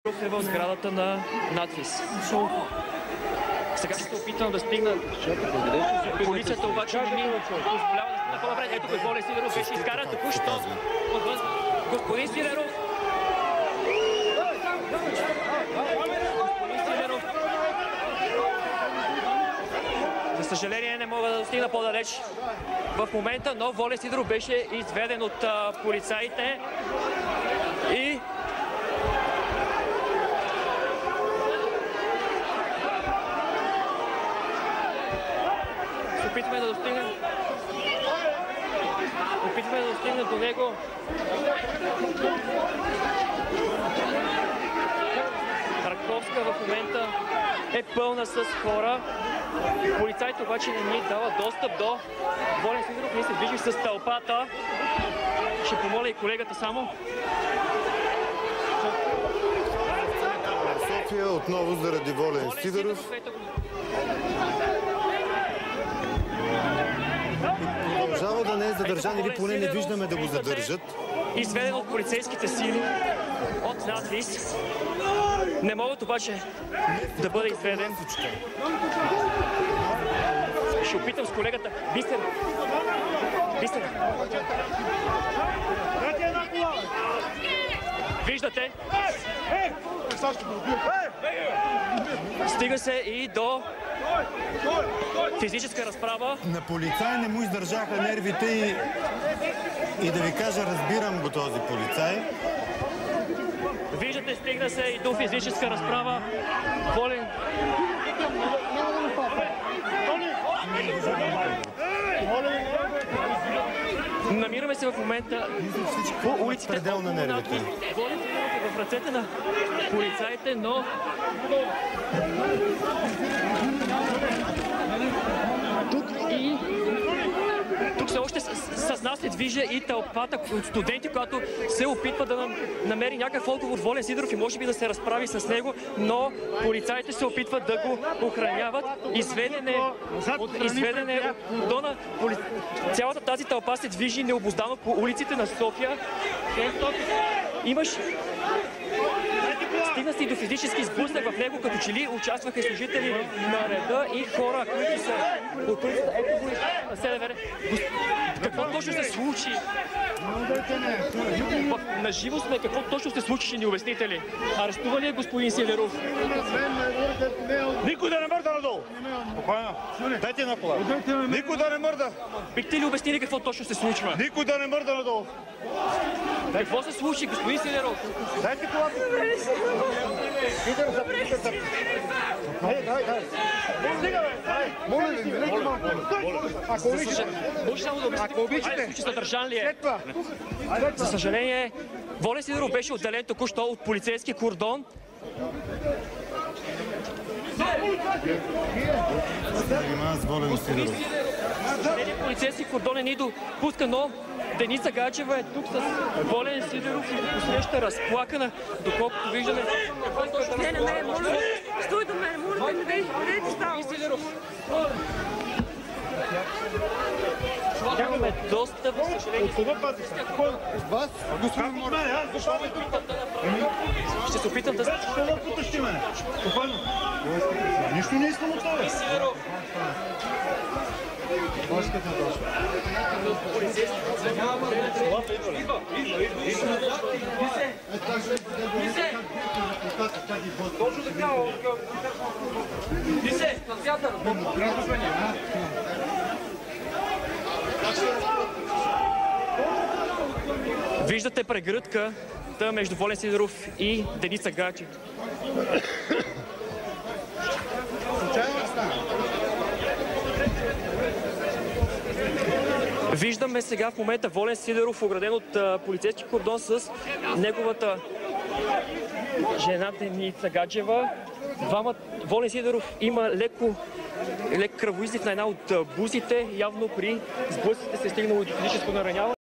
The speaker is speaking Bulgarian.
е в сградата на надвис. Сега ще се опитвам да стигна. Полицията обаче не ми позволява да стигна по-напред. Ето какво Волен Сидеров беше изкаран току-що отвън. Господин Сидеров! За съжаление не мога да достигна по-далеч в момента, но Волен Сидеров беше изведен от полицаите и опитваме да достигнем до него. Раковска в момента е пълна с хора. Полицайите обаче не ни дава достъп до Волен Сидеров. Ние се движим с тълпата. Ще помоля и колегата само. София отново заради Волен Сидеров. Продължава да не е задържан или поне не виждаме да го задържат. Изведен от полицейските сили от надвис. Не могат обаче да бъде изведен. Ще опитам с колегата. Бистер! Виждате? Стига се и до физическа разправа. На полицай не му издържаха нервите и да ви кажа, разбирам го този полицай. Виждате, стигна се и до физическа разправа. Волен. Намираме се в момента по улиците предел на нервите. Волен е в ръцете на полицаите, но тук все още с нас се движи и тълпата от студенти, която се опитва да намери някакъв отговор Волен Сидеров и може би да се разправи с него, но полицаите се опитват да го охраняват. Изведене от дона. Цялата тази тълпа се движи необуздано по улиците на София. Стигна се и до физически сблъсък в него, като че ли участваха и служители на реда и хора, които са от улицата. Ето го на СДВР. Какво точно се случи? На живо сме. Какво точно се случи, ще ни обясните ли? Арестува ли е господин Сидеров? Никой да не мърда надолу! Спокойно. Дайте на кола. Никой да не мърда! Бихте ли обяснили какво точно се случва? Никой да не мърда надолу! Какво се случи, господин Сидеров? Дайте колата! Моля ви, ако обичате, съдържан ли е? За съжаление, Волен Сидеров беше отделен току-що от полицейски кордон. Полицейски кордон не ни допуска, но Деница Гаджева е тук с Волен Сидеров и посреща разплакана, доколкото виждаме. Не, моля, стой до мен, моля, не дайте става. Нямаме достъп, за съжаление. От вас? Господин Морен, аз защо ме тук? Ще се опитам да... Защо ме потъщи мене? Спокойно. Нищо не искам от това. Виждате прегръдката между Волен Сидеров и Деница Гаджева. Виждаме сега в момента Волен Сидеров, ограден от полицейски кордон с неговата жена Деница Гаджева. Волен Сидеров има лек кръвоизлив на една от бузите. Явно при сблъсъците се е стигнало до физическо нараняване.